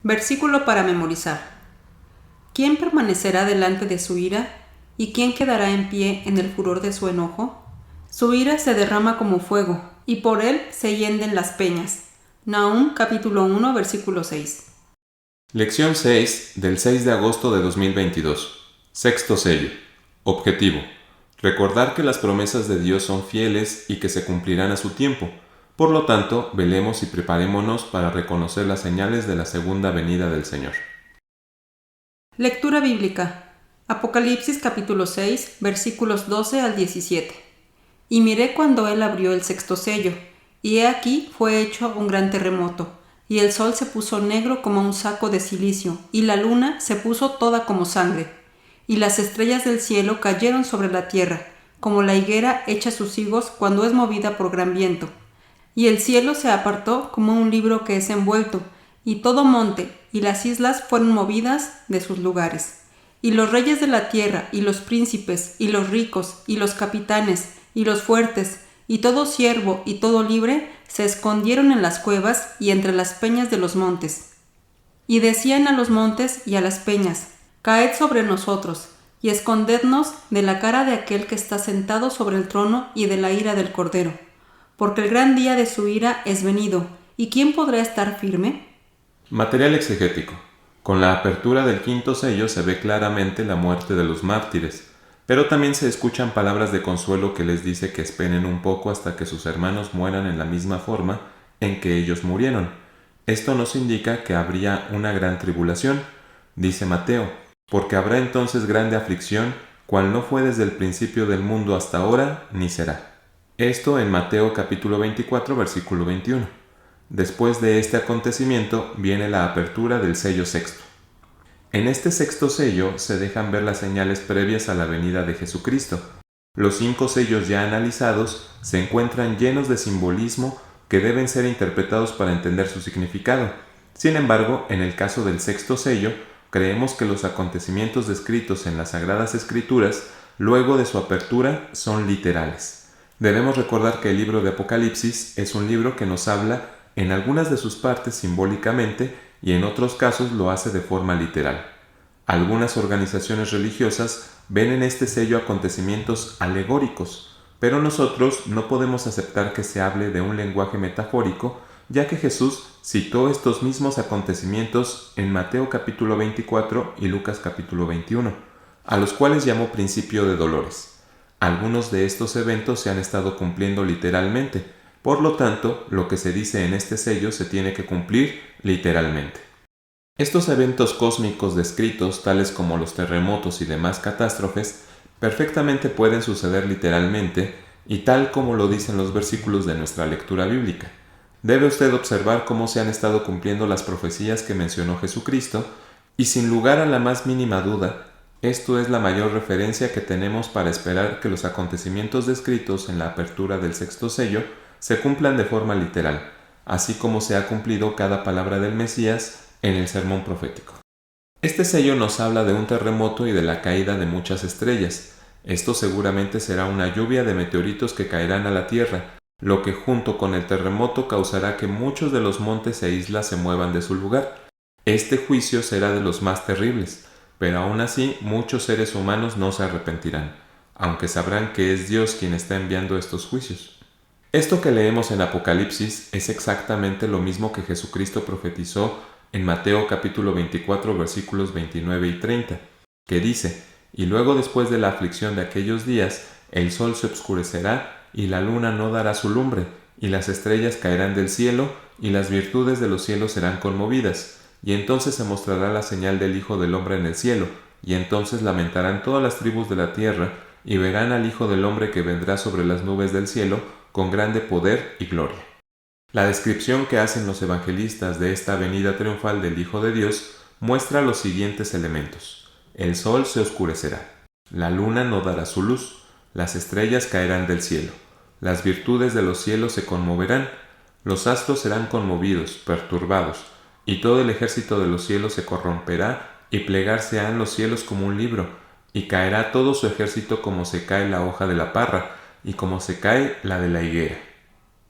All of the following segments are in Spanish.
Versículo para memorizar. ¿Quién permanecerá delante de su ira? ¿Y quién quedará en pie en el furor de su enojo? Su ira se derrama como fuego, y por él se hienden las peñas. Nahum capítulo 1 versículo 6. Lección 6 del 6 de agosto de 2022. Sexto sello. Objetivo: recordar que las promesas de Dios son fieles y que se cumplirán a su tiempo. Por lo tanto, velemos y preparémonos para reconocer las señales de la segunda venida del Señor. Lectura bíblica. Apocalipsis capítulo 6 versículos 12 al 17. Y miré cuando él abrió el sexto sello, y he aquí fue hecho un gran terremoto, y el sol se puso negro como un saco de cilicio, y la luna se puso toda como sangre, y las estrellas del cielo cayeron sobre la tierra, como la higuera echa sus higos cuando es movida por gran viento. Y el cielo se apartó como un libro que es envuelto, y todo monte y las islas fueron movidas de sus lugares. Y los reyes de la tierra, y los príncipes, y los ricos, y los capitanes, y los fuertes, y todo siervo y todo libre, se escondieron en las cuevas y entre las peñas de los montes. Y decían a los montes y a las peñas: Caed sobre nosotros, y escondednos de la cara de aquel que está sentado sobre el trono y de la ira del Cordero. Porque el gran día de su ira es venido, ¿y quién podrá estar firme? Material exegético. Con la apertura del quinto sello se ve claramente la muerte de los mártires, pero también se escuchan palabras de consuelo que les dice que esperen un poco hasta que sus hermanos mueran en la misma forma en que ellos murieron. Esto nos indica que habría una gran tribulación, dice Mateo, porque habrá entonces grande aflicción, cual no fue desde el principio del mundo hasta ahora, ni será. Esto en Mateo capítulo 24, versículo 21. Después de este acontecimiento viene la apertura del sello sexto. En este sexto sello se dejan ver las señales previas a la venida de Jesucristo. Los 5 sellos ya analizados se encuentran llenos de simbolismo que deben ser interpretados para entender su significado. Sin embargo, en el caso del sexto sello, creemos que los acontecimientos descritos en las Sagradas Escrituras, luego de su apertura, son literales. Debemos recordar que el libro de Apocalipsis es un libro que nos habla en algunas de sus partes simbólicamente y en otros casos lo hace de forma literal. Algunas organizaciones religiosas ven en este sello acontecimientos alegóricos, pero nosotros no podemos aceptar que se hable de un lenguaje metafórico, ya que Jesús citó estos mismos acontecimientos en Mateo capítulo 24 y Lucas capítulo 21, a los cuales llamó principio de dolores. Algunos de estos eventos se han estado cumpliendo literalmente, por lo tanto, lo que se dice en este sello se tiene que cumplir literalmente. Estos eventos cósmicos descritos, tales como los terremotos y demás catástrofes, perfectamente pueden suceder literalmente y tal como lo dicen los versículos de nuestra lectura bíblica. Debe usted observar cómo se han estado cumpliendo las profecías que mencionó Jesucristo y sin lugar a la más mínima duda, esto es la mayor referencia que tenemos para esperar que los acontecimientos descritos en la apertura del sexto sello se cumplan de forma literal, así como se ha cumplido cada palabra del Mesías en el sermón profético. Este sello nos habla de un terremoto y de la caída de muchas estrellas. Esto seguramente será una lluvia de meteoritos que caerán a la tierra, lo que junto con el terremoto causará que muchos de los montes e islas se muevan de su lugar. Este juicio será de los más terribles, pero aún así muchos seres humanos no se arrepentirán, aunque sabrán que es Dios quien está enviando estos juicios. Esto que leemos en Apocalipsis es exactamente lo mismo que Jesucristo profetizó en Mateo capítulo 24 versículos 29 y 30, que dice: Y luego después de la aflicción de aquellos días, el sol se obscurecerá y la luna no dará su lumbre, y las estrellas caerán del cielo, y las virtudes de los cielos serán conmovidas. Y entonces se mostrará la señal del Hijo del Hombre en el cielo, y entonces lamentarán todas las tribus de la tierra, y verán al Hijo del Hombre que vendrá sobre las nubes del cielo, con grande poder y gloria. La descripción que hacen los evangelistas de esta venida triunfal del Hijo de Dios muestra los siguientes elementos. El sol se oscurecerá, la luna no dará su luz, las estrellas caerán del cielo, las virtudes de los cielos se conmoverán, los astros serán conmovidos, perturbados, y todo el ejército de los cielos se corromperá, y plegarse han los cielos como un libro, y caerá todo su ejército como se cae la hoja de la parra, y como se cae la de la higuera.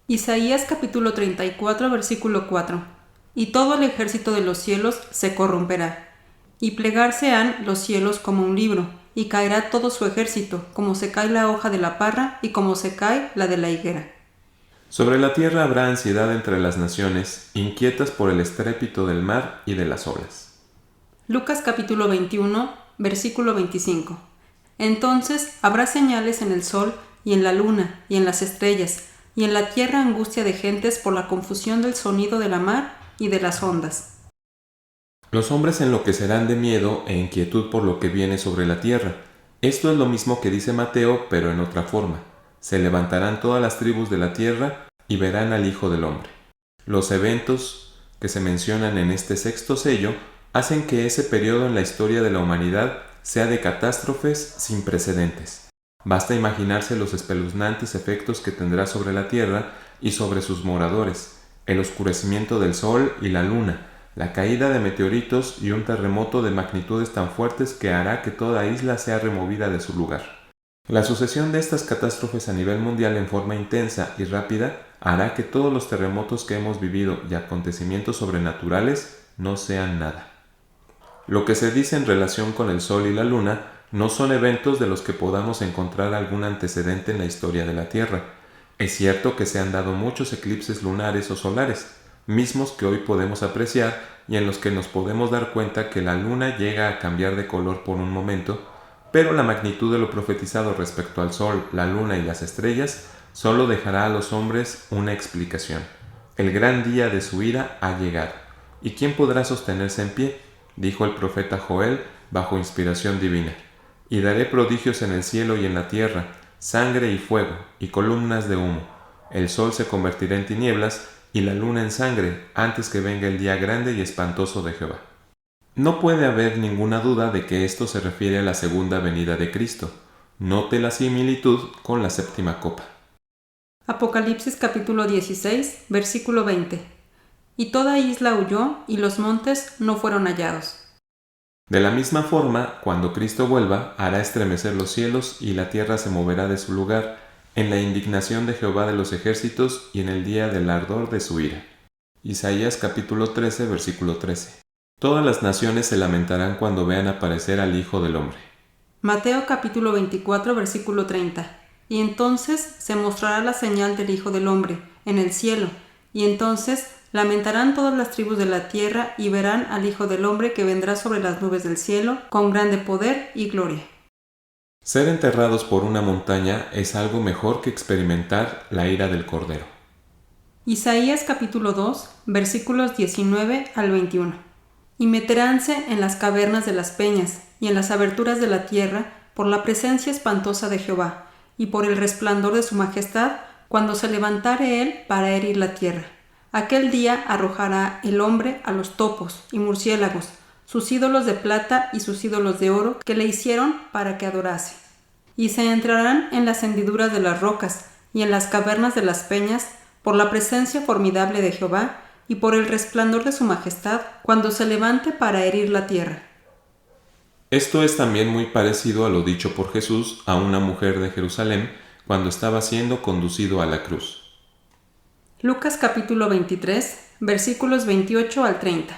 Isaías capítulo 34 versículo 4. y todo el ejército de los cielos se corromperá. Y plegarse han los cielos como un libro, y caerá todo su ejército, como se cae la hoja de la parra y como se cae la de la higuera. Sobre la tierra habrá ansiedad entre las naciones, inquietas por el estrépito del mar y de las olas. Lucas capítulo 21, versículo 25. Entonces habrá señales en el sol y en la luna y en las estrellas, y en la tierra angustia de gentes por la confusión del sonido de la mar y de las ondas. Los hombres enloquecerán de miedo e inquietud por lo que viene sobre la tierra. Esto es lo mismo que dice Mateo, pero en otra forma. Se levantarán todas las tribus de la tierra y verán al Hijo del Hombre. Los eventos que se mencionan en este sexto sello hacen que ese periodo en la historia de la humanidad sea de catástrofes sin precedentes. Basta imaginarse los espeluznantes efectos que tendrá sobre la tierra y sobre sus moradores, el oscurecimiento del sol y la luna, la caída de meteoritos y un terremoto de magnitudes tan fuertes que hará que toda isla sea removida de su lugar. La sucesión de estas catástrofes a nivel mundial en forma intensa y rápida hará que todos los terremotos que hemos vivido y acontecimientos sobrenaturales no sean nada. Lo que se dice en relación con el sol y la luna no son eventos de los que podamos encontrar algún antecedente en la historia de la Tierra. Es cierto que se han dado muchos eclipses lunares o solares, mismos que hoy podemos apreciar y en los que nos podemos dar cuenta que la luna llega a cambiar de color por un momento, pero la magnitud de lo profetizado respecto al sol, la luna y las estrellas solo dejará a los hombres una explicación. El gran día de su ira ha llegado. ¿Y quién podrá sostenerse en pie?, dijo el profeta Joel bajo inspiración divina. Y daré prodigios en el cielo y en la tierra, sangre y fuego, y columnas de humo. El sol se convertirá en tinieblas, y la luna en sangre, antes que venga el día grande y espantoso de Jehová. No puede haber ninguna duda de que esto se refiere a la segunda venida de Cristo. Note la similitud con la séptima copa. Apocalipsis capítulo 16, versículo 20. Y toda isla huyó, y los montes no fueron hallados. De la misma forma, cuando Cristo vuelva, hará estremecer los cielos y la tierra se moverá de su lugar, en la indignación de Jehová de los ejércitos y en el día del ardor de su ira. Isaías capítulo 13, versículo 13. Todas las naciones se lamentarán cuando vean aparecer al Hijo del Hombre. Mateo capítulo 24, versículo 30. Y entonces se mostrará la señal del Hijo del Hombre en el cielo, y entonces lamentarán todas las tribus de la tierra y verán al Hijo del Hombre que vendrá sobre las nubes del cielo con grande poder y gloria. Ser enterrados por una montaña es algo mejor que experimentar la ira del Cordero. Isaías capítulo 2, versículos 19 al 21. Y meteránse en las cavernas de las peñas y en las aberturas de la tierra por la presencia espantosa de Jehová y por el resplandor de su majestad cuando se levantare él para herir la tierra. Aquel día arrojará el hombre a los topos y murciélagos, sus ídolos de plata y sus ídolos de oro que le hicieron para que adorase. Y se entrarán en las hendiduras de las rocas y en las cavernas de las peñas por la presencia formidable de Jehová y por el resplandor de su majestad cuando se levante para herir la tierra. Esto es también muy parecido a lo dicho por Jesús a una mujer de Jerusalén cuando estaba siendo conducido a la cruz. Lucas capítulo 23, versículos 28 al 30.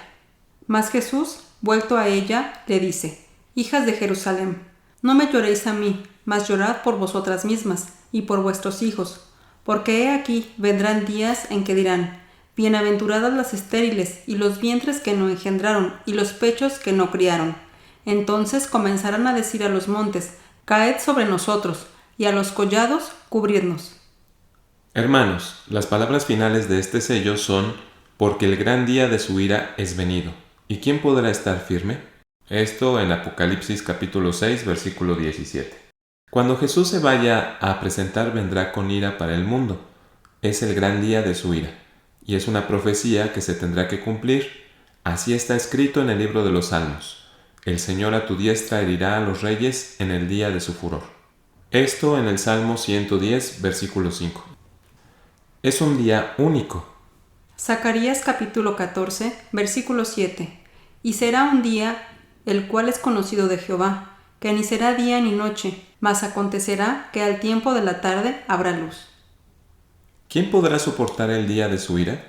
Mas Jesús, vuelto a ella, le dice: Hijas de Jerusalén, no me lloréis a mí, mas llorad por vosotras mismas y por vuestros hijos, porque he aquí vendrán días en que dirán: Bienaventuradas las estériles y los vientres que no engendraron y los pechos que no criaron. Entonces comenzarán a decir a los montes: Caed sobre nosotros, y a los collados cubridnos. Hermanos, las palabras finales de este sello son: porque el gran día de su ira es venido. ¿Y quién podrá estar firme? Esto en Apocalipsis capítulo 6, versículo 17. Cuando Jesús se vaya a presentar vendrá con ira para el mundo. Es el gran día de su ira, y es una profecía que se tendrá que cumplir. Así está escrito en el libro de los Salmos: El Señor a tu diestra herirá a los reyes en el día de su furor. Esto en el Salmo 110, versículo 5. Es un día único. Zacarías capítulo 14, versículo 7. Y será un día el cual es conocido de Jehová, que ni será día ni noche, mas acontecerá que al tiempo de la tarde habrá luz. ¿Quién podrá soportar el día de su ira?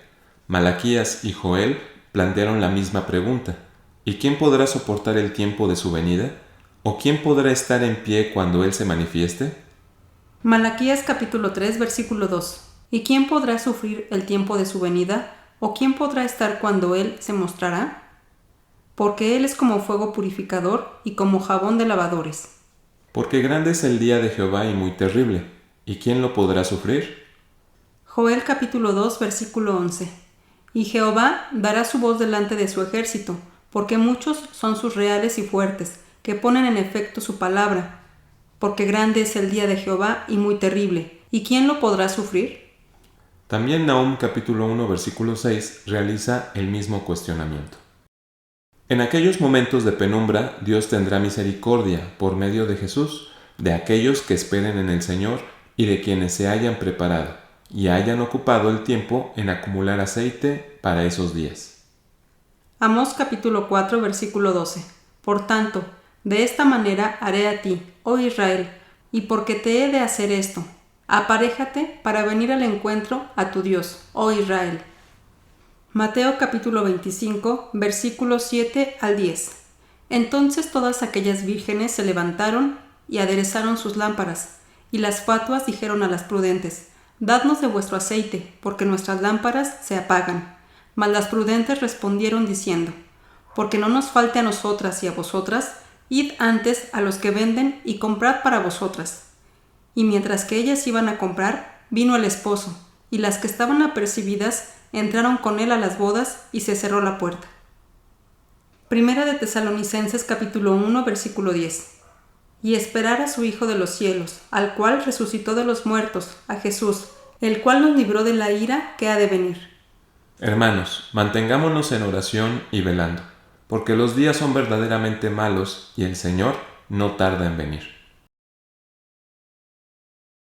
Malaquías y Joel plantearon la misma pregunta: ¿y quién podrá soportar el tiempo de su venida? ¿O quién podrá estar en pie cuando Él se manifieste? Malaquías capítulo 3, versículo 2. ¿Y quién podrá sufrir el tiempo de su venida? ¿O quién podrá estar cuando Él se mostrará? Porque Él es como fuego purificador y como jabón de lavadores. Porque grande es el día de Jehová y muy terrible, ¿y quién lo podrá sufrir? Joel capítulo 2, versículo 11. Y Jehová dará su voz delante de su ejército, porque muchos son sus reales y fuertes, que ponen en efecto su palabra. Porque grande es el día de Jehová y muy terrible, ¿y quién lo podrá sufrir? También Nahum capítulo 1 versículo 6 realiza el mismo cuestionamiento. En aquellos momentos de penumbra, Dios tendrá misericordia por medio de Jesús, de aquellos que esperen en el Señor y de quienes se hayan preparado y hayan ocupado el tiempo en acumular aceite para esos días. Amós capítulo 4, versículo 12. Por tanto, de esta manera haré a ti, oh Israel, y porque te he de hacer esto, aparéjate para venir al encuentro a tu Dios, oh Israel. Mateo capítulo 25, versículos 7 al 10. Entonces todas aquellas vírgenes se levantaron y aderezaron sus lámparas, y las fatuas dijeron a las prudentes: Dadnos de vuestro aceite, porque nuestras lámparas se apagan. Mas las prudentes respondieron diciendo: Porque no nos falte a nosotras y a vosotras, id antes a los que venden y comprad para vosotras. Y mientras que ellas iban a comprar, vino el esposo, y las que estaban apercibidas entraron con él a las bodas y se cerró la puerta. Primera de Tesalonicenses capítulo 1 versículo 10. Y esperar a su Hijo de los cielos, al cual resucitó de los muertos, a Jesús, el cual nos libró de la ira que ha de venir. Hermanos, mantengámonos en oración y velando, porque los días son verdaderamente malos y el Señor no tarda en venir.